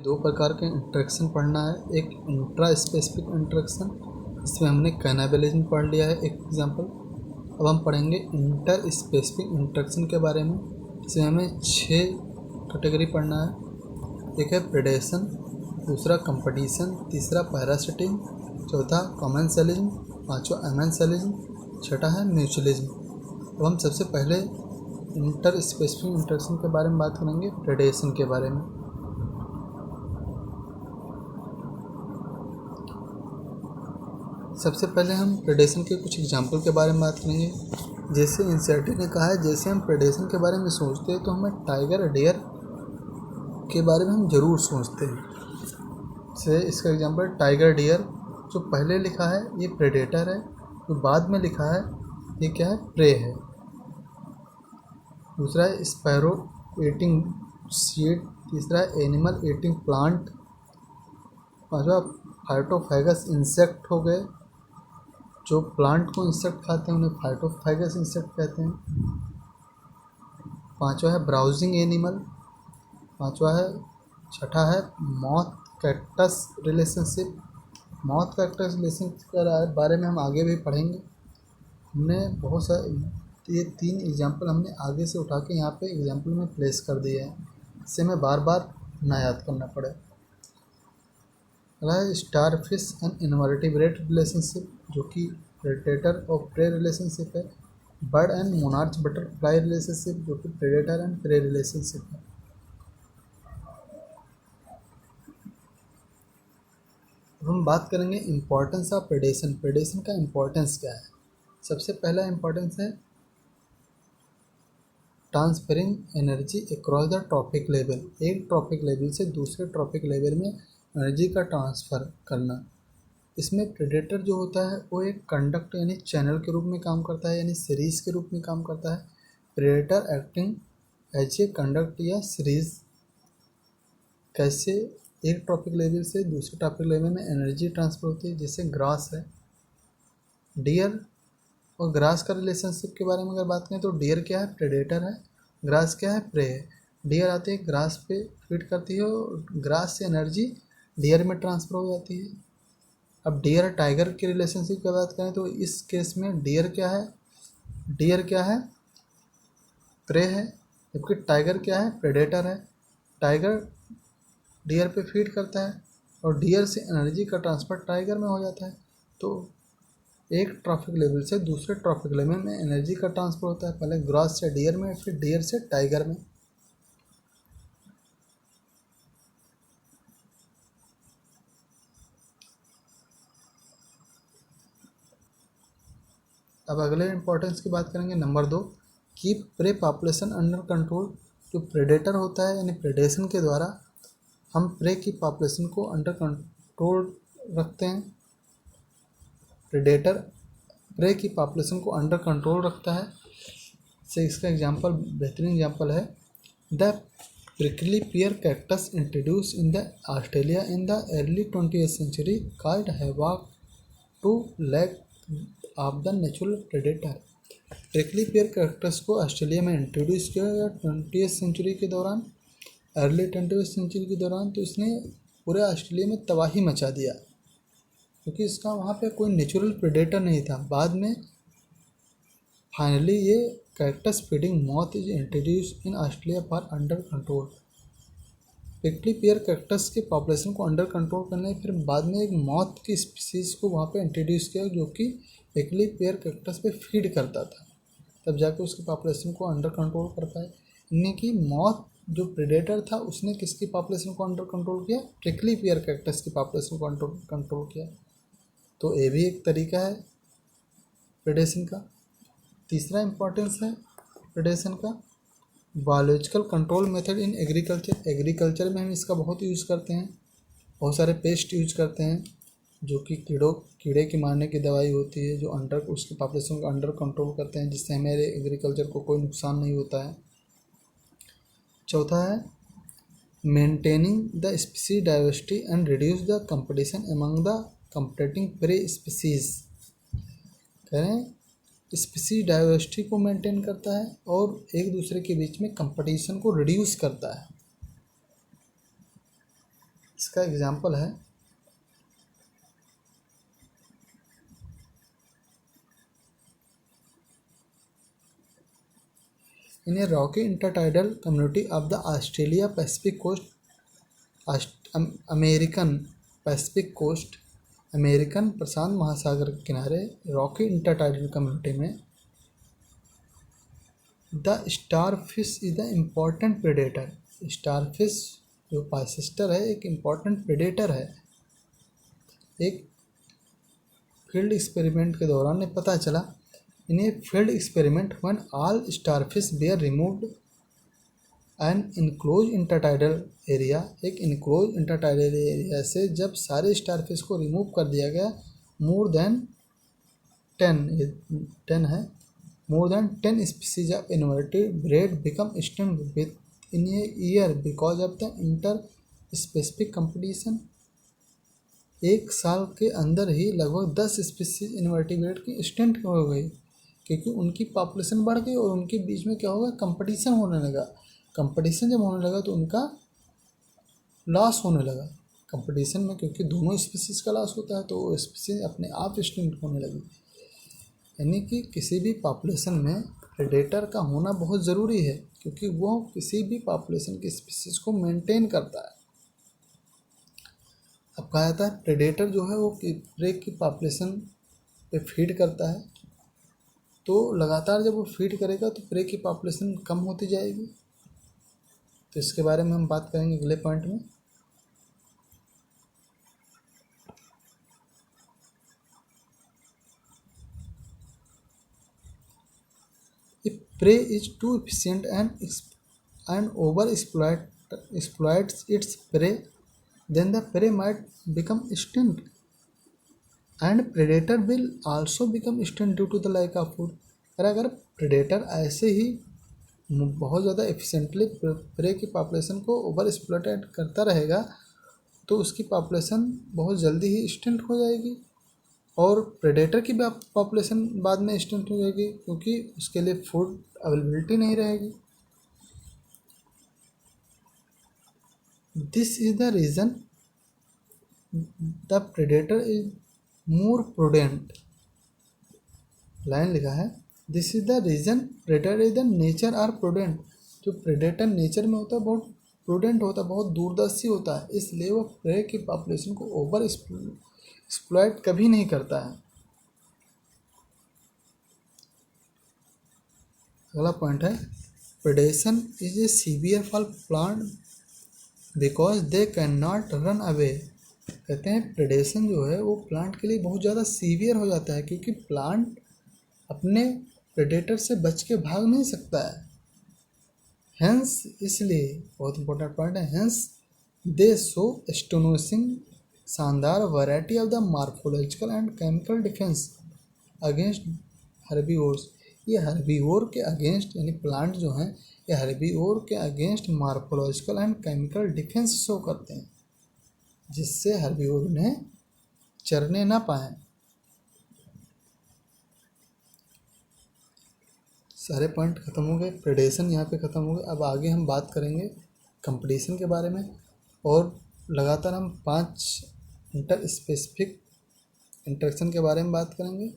दो प्रकार के इंटरेक्शन पढ़ना है, एक इंट्रा स्पेसिफिक इंटरेक्शन, इसमें हमने कैनाबलिज्म पढ़ लिया है एक एग्जांपल। अब हम पढ़ेंगे इंटर स्पेसिफिक इंटरेक्शन के बारे में। इसमें हमें 6 कैटेगरी पढ़ना है। एक है प्रेडेशन, दूसरा कंपटीशन, तीसरा पैरासिटिज्म, चौथा कॉमेंसलिज्म, पांचवा एमेंसलिज्म, छठा है म्यूचुअलिज्म। अब हम सबसे पहले इंटर स्पेसिफिक इंटरेक्शन के बारे में बात करेंगे, प्रेडेशन के बारे में। सबसे पहले हम प्रेडेशन के कुछ एग्जाम्पल के बारे में बात करेंगे। जैसे इंसर्टी ने कहा है, जैसे हम प्रेडेशन के बारे में सोचते हैं तो हमें टाइगर डियर के बारे में हम ज़रूर सोचते हैं। से इसका एग्जाम्पल टाइगर डियर, जो पहले लिखा है ये प्रेडेटर है, जो बाद में लिखा है ये क्या है, प्रे है। दूसरा है स्पैरो ईटिंग सीड, तीसरा है एनिमल ईटिंग प्लांट, पांचवा फाइटोफैगस इंसेक्ट हो गए, जो प्लांट को इंसेक्ट खाते हैं उन्हें फाइटोफैगस इंसेक्ट कहते हैं। पांचवा है ब्राउजिंग एनिमल, छठा है moth cactus relationship. Moth cactus relationship के बारे में हम आगे भी पढ़ेंगे। हमने बहुत सारे ये 3 एग्जाम्पल हमने आगे से उठा के यहाँ पे एग्जाम्पल में प्लेस कर दिए हैं, इससे हमें बार बार ना याद करना पड़े। अगला है star fish and invertebrate relationship, जो कि प्रेडेटर और प्रे रिलेशनशिप है। Bird and monarch butterfly relationship, जो कि प्रेडेटर एंड प्रे रिलेशनशिप है। अब हम बात करेंगे इम्पोर्टेंस ऑफ प्रेडेशन। प्रेडेशन का इम्पोर्टेंस क्या है। सबसे पहला इम्पोर्टेंस है transferring energy across the trophic level. एक ट्रॉपिक लेवल से दूसरे ट्रॉपिक लेवल में एनर्जी का ट्रांसफ़र करना। इसमें प्रेडेटर जो होता है वो एक कंडक्ट यानी चैनल के रूप में काम करता है, यानी सीरीज के रूप में काम करता है। Predator acting as a conduct या सीरीज। कैसे एक ट्रॉपिक लेवल से दूसरे ट्रॉपिक लेवल में एनर्जी ट्रांसफ़र होती है, जैसे ग्रास है। डियर और ग्रास का रिलेशनशिप के बारे में अगर बात करें तो डियर क्या है, प्रेडेटर है। ग्रास क्या है, प्रे है। डियर आते हैं ग्रास पे फीड करती है और ग्रास से एनर्जी डियर में ट्रांसफ़र हो जाती है। अब डियर टाइगर के रिलेशनशिप की बात करें तो इस केस में डियर क्या है, प्रे है, जबकि टाइगर क्या है, प्रेडेटर है। टाइगर डियर पे फीड करता है और डियर से एनर्जी का ट्रांसफ़र टाइगर में हो जाता है। तो एक ट्रॉपिक लेवल से दूसरे ट्रॉपिक लेवल में एनर्जी का ट्रांसफ़र होता है, पहले ग्रास से डियर में, फिर डियर से टाइगर में। अब अगले इंपॉर्टेंस की बात करेंगे, number 2, keep pray population under control. जो प्रेडेटर होता है यानी प्रेडेशन के द्वारा हम प्रे की पॉपुलेशन को अंडर कंट्रोल रखते हैं। प्रेडेटर प्रे की पॉपुलेशन को अंडर कंट्रोल रखता है। से इसका एग्जांपल, बेहतरीन एग्जांपल है the prickly pear cactus introduce in the Australia in the early 20th century called havoc to lack of the natural predator. Prickly pear cactus को Australia में इंट्रोड्यूस किया गया 20th century के दौरान, अर्ली 20th century के दौरान। तो इसने पूरे ऑस्ट्रेलिया में तबाही मचा दिया क्योंकि इसका वहाँ पे कोई नेचुरल प्रेडेटर नहीं था। बाद में फाइनली ये cactus feeding moth is introduce in Australia for under control. Prickly pear cactus के पॉपुलेशन को अंडर कंट्रोल करने फिर बाद में एक मॉथ की स्पीसीज़ को वहाँ पे इंट्रोड्यूस किया जो कि प्रिकली पियर कैक्टस पे फीड करता था, तब जाके उसकी पॉपुलेशन को अंडर कंट्रोल कर पाए। यानी कि मॉथ जो प्रेडेटर था उसने किसकी पॉपुलेशन को अंडर कंट्रोल किया, प्रिकली पियर कैक्टस की पॉपुलेशन को कंट्रोल किया। तो ये भी एक तरीका है प्रेडेशन का। तीसरा इम्पोर्टेंस है प्रेडेशन का biological control method in agriculture. Agriculture में हम इसका बहुत यूज़ करते हैं, बहुत सारे पेस्ट यूज करते हैं जो कि कीड़े की मारने की दवाई होती है, जो उसकी पॉपुलेशन को अंडर कंट्रोल करते हैं, जिससे हमारे एग्रीकल्चर को कोई नुकसान नहीं होता है। चौथा है maintaining the species diversity and reduce the competition among the competing prey species. कह रहे हैं स्पीसीज डाइवर्सिटी को मेंटेन करता है और एक दूसरे के बीच में कंपटीशन को रिड्यूस करता है। इसका एग्जाम्पल है in a rocky intertidal community of the Australia Pacific coast American Pacific coast American प्रशांत महासागर के किनारे रॉकी इंटरटाइडल कम्युनिटी में the starfish is the important predator. Starfish जो पाइसेस्टर है एक इम्पॉर्टेंट प्रेडेटर है। एक फील्ड एक्सपेरिमेंट के दौरान पता चला in a field experiment when all starfish were removed an enclose intertidal area. एक इनक्लोज इंटरटाइडल एरिया से जब सारे स्टारफिश को रिमूव कर दिया गया more than 10 species of invertebrate become extinct within a year because of the interspecific competition. एक साल के अंदर ही लगभग 10 स्पीसीज इनवर्टिब्रेट की एक्सटिंक्ट हो गई क्योंकि उनकी पॉपुलेशन बढ़ गई और उनके बीच में क्या होगा कंपटीशन होने लगा। कंपटीशन जब होने लगा तो उनका लॉस होने लगा कंपटीशन में, क्योंकि दोनों स्पीसीज का लॉस होता है तो वो स्पीसीज अपने आप एक्सटिंक्ट होने लगी। यानी कि किसी भी पॉपुलेशन में प्रेडेटर का होना बहुत ज़रूरी है क्योंकि वो किसी भी पॉपुलेशन की स्पीसीज को मेंटेन करता है। अब कहा जाता है प्रेडेटर जो है वो प्रे की पॉपुलेशन पे फीड करता है, तो लगातार जब वो फीड करेगा तो प्रे की पॉपुलेशन कम होती जाएगी। तो इसके बारे में हम बात करेंगे अगले पॉइंट में। If prey is too efficient and exploits its prey, then the prey might become extinct, and predator will also become extinct due to the lack of food। अगर प्रेडेटर ऐसे ही बहुत ज़्यादा एफिशिएंटली प्रे की population को over exploit करता रहेगा तो उसकी पॉपुलेशन बहुत जल्दी ही एक्सटिंक्ट हो जाएगी और प्रेडेटर की पॉपुलेशन बाद में एक्सटिंक्ट हो जाएगी क्योंकि उसके लिए फूड अवेलेबिलिटी नहीं रहेगी। This is the reason the predator is more prudent. Line लिखा है this is the reason predator is the nature are prudent. जो प्रेडेटर नेचर में होता है बहुत प्रूडेंट होता है, बहुत दूरदर्शी होता है, इसलिए वो प्रे की पॉपुलेशन को ओवर एक्सप्लॉइट कभी नहीं करता है। अगला पॉइंट है predation is a severe for plant because they can not run away. कहते हैं प्रेडेशन जो है वो प्लांट के लिए बहुत ज़्यादा सीवियर हो जाता है क्योंकि प्लांट अपने प्रेडेटर से बच के भाग नहीं सकता है। हेंस इसलिए बहुत इंपॉर्टेंट पॉइंट है, हेंस दे शो एस्टोनिशिंग शानदार variety of the morphological and chemical defence against herbivores. ये हर्बीवोर के अगेंस्ट यानी प्लांट जो हैं ये हर्बीवोर के against morphological and chemical defence show करते हैं जिससे हर्बीवोर उन्हें चरने ना पाएँ। सारे पॉइंट ख़त्म हो गए, प्रेडेशन यहाँ पे ख़त्म हो गए। अब आगे हम बात करेंगे कंपटीशन के बारे में और लगातार हम 5 इंटर स्पेसिफिक इंटरेक्शन के बारे में बात करेंगे।